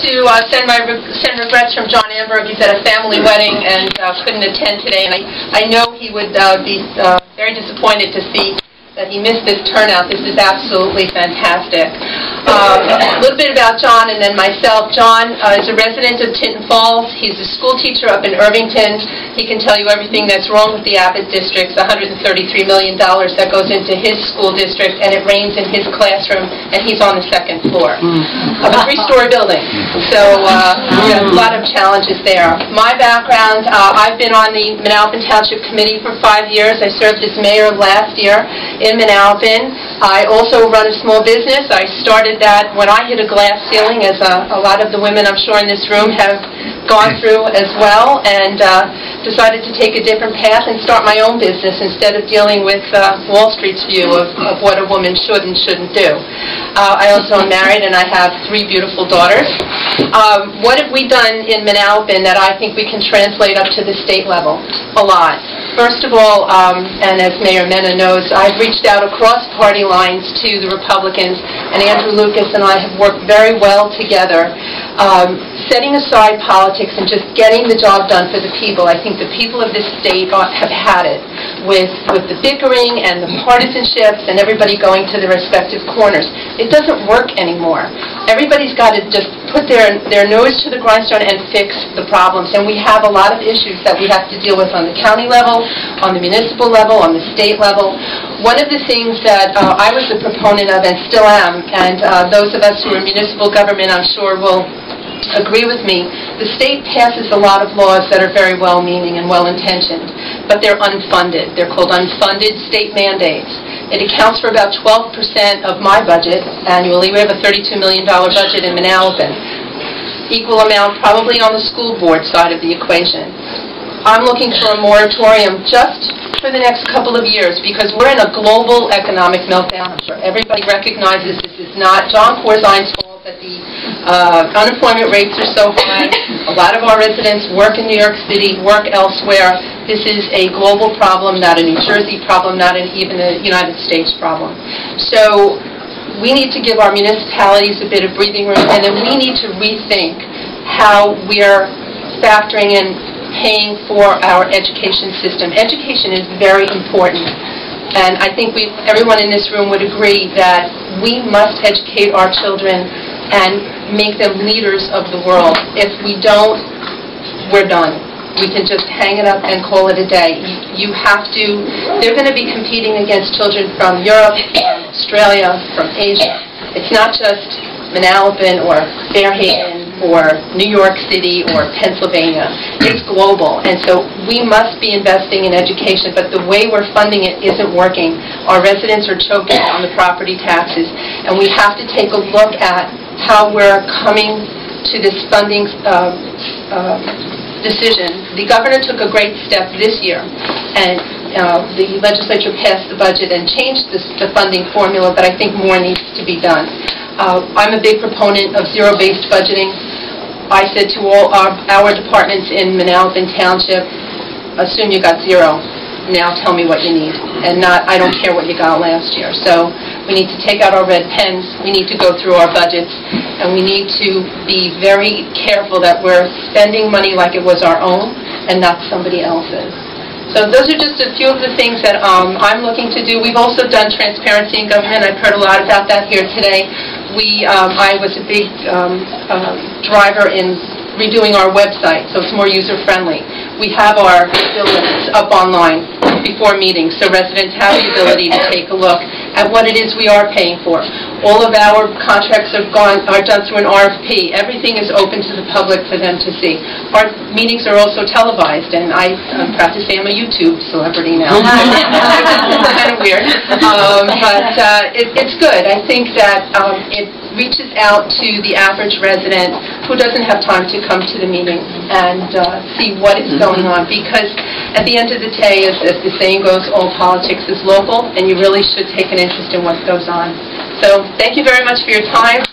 to send regrets from John Amberg. He's at a family wedding and couldn't attend today, and I know he would be very disappointed to see that he missed this turnout. This is absolutely fantastic. A little bit about John and then myself. John is a resident of Tinton Falls. He's a school teacher up in Irvington. He can tell you everything that's wrong with the Abbott districts, $133 million that goes into his school district, and it rains in his classroom, and he's on the second floor of a three-story building. So a lot of challenges there. My background, I've been on the Manalapan Township Committee for 5 years. I served as mayor last year in Manalapan. I also run a small business. I started that when I hit a glass ceiling, as a lot of the women I'm sure in this room have gone through as well, and decided to take a different path and start my own business instead of dealing with Wall Street's view of what a woman should and shouldn't do. I also am married and I have 3 beautiful daughters. What have we done in Manalapan that I think we can translate up to the state level? A lot. First of all, and as Mayor Mena knows, I've reached out across party lines to the Republicans, and Andrew Lucas and I have worked very well together, setting aside politics and just getting the job done for the people. I think the people of this state have had it with the bickering and the partisanships and everybody going to their respective corners. It doesn't work anymore. Everybody's got to just put their nose to the grindstone and fix the problems. And we have a lot of issues that we have to deal with on the county level, on the municipal level, on the state level. One of the things that I was a proponent of and still am, and those of us who are in municipal government I'm sure will agree with me, the state passes a lot of laws that are very well-meaning and well-intentioned, but they're unfunded. They're called unfunded state mandates. It accounts for about 12% of my budget annually. We have a $32 million budget in Manalapan. Equal amount probably on the school board side of the equation. I'm looking for a moratorium just for the next couple of years because we're in a global economic meltdown. I'm sure everybody recognizes this is not John Corzine's fault that the unemployment rates are so high. A lot of our residents work in New York City, work elsewhere. This is a global problem, not a New Jersey problem, not even a United States problem. So we need to give our municipalities a bit of breathing room, and then we need to rethink how we're factoring in paying for our education system. Education is very important, and I think everyone in this room would agree that we must educate our children and make them leaders of the world. If we don't, we're done. We can just hang it up and call it a day. You have to, they're going to be competing against children from Europe, from Australia, from Asia. It's not just Manalapan or Fairhaven or New York City or Pennsylvania. It's global, and so we must be investing in education, but the way we're funding it isn't working. Our residents are choking on the property taxes, and we have to take a look at how we're coming to this funding decision. The governor took a great step this year, and the legislature passed the budget and changed the funding formula, but I think more needs to be done. I'm a big proponent of zero-based budgeting. I said to all our departments in Manalapan Township, assume you got zero. Now tell me what you need, and not, I don't care what you got last year. So we need to take out our red pens, we need to go through our budgets, and we need to be very careful that we're spending money like it was our own and not somebody else's. So those are just a few of the things that I'm looking to do. We've also done transparency in government. I've heard a lot about that here today. I was a big driver in redoing our website, so it's more user-friendly. We have our bill lists up online before meetings, so residents have the ability to take a look at what it is we are paying for. All of our contracts are done through an RFP. Everything is open to the public for them to see. Our meetings are also televised, and I'm proud to say I'm a YouTube celebrity now. It's kind of weird, but it's good. I think that it reaches out to the average resident who doesn't have time to come to the meeting and see what is going on, because at the end of the day, as the saying goes, all politics is local, and you really should take an interest in what goes on. So thank you very much for your time.